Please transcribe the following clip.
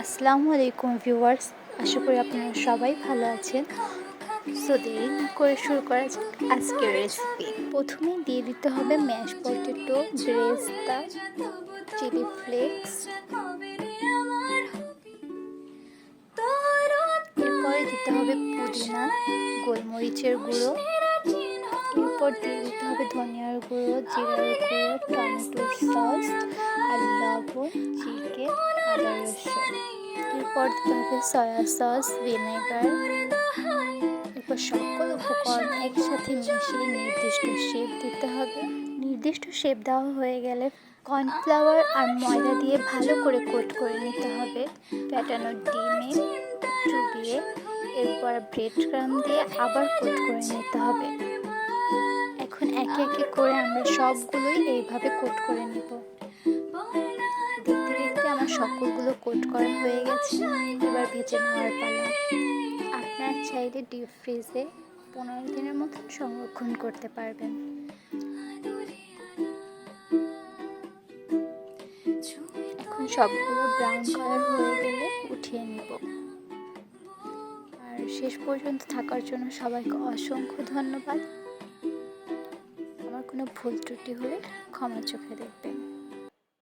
আসসালামু আলাইকুম ভিউয়ার্স, আশা করি আপনারা সবাই ভালো আছেন। সো দেরি না করে শুরু করা যাক আজকের রেসিপি। প্রথমেই দিয়ে দিতে হবে ম্যাশ পটেটো, বেরেস্তা, চিলি ফ্লেক্স। এরপরে দিতে হবে পুদিনা, গোলমরিচের গুঁড়ো। এরপর দিয়ে দিতে হবে ধনিয়ার গুঁড়ো, জিরার গুঁড়ো, টমেটোর সস আর লবণ, চিকেন, আদা রসুন। এরপর দিতে হবে সয়া সস, ভিনেগার। এরপর সকল উপকরণ একসাথে মিশিয়ে নির্দিষ্ট শেপ দিতে হবে। নির্দিষ্ট শেপ দেওয়া হয়ে গেলে কর্নফ্লাওয়ার আর ময়দা দিয়ে ভালো করে কোট করে নিতে হবে ফ্যাটানো ডিমে চুবিয়ে। এরপর ব্রেড ক্রাম্ব দিয়ে আবার কোট করে নিতে হবে। এখন একে একে করে আমরা সবগুলোই এইভাবে কোট করে নেব। দেখতে দেখতে আমার সকলগুলো কোট করা হয়ে গেছে। এবার ভেজে নেওয়ার পালা। আপনার চাইলে ডিপ ফ্রিজে 15 দিনের মতন সংরক্ষণ করতে পারবেন। এখন সবগুলো ব্রাউন কালার হয়ে গেলে উঠিয়ে নেব। আর শেষ পর্যন্ত থাকার জন্য সবাইকে অসংখ্য ধন্যবাদ। আমার কোনো ভুল ত্রুটি হলে ক্ষমা চোখে দেখবেন।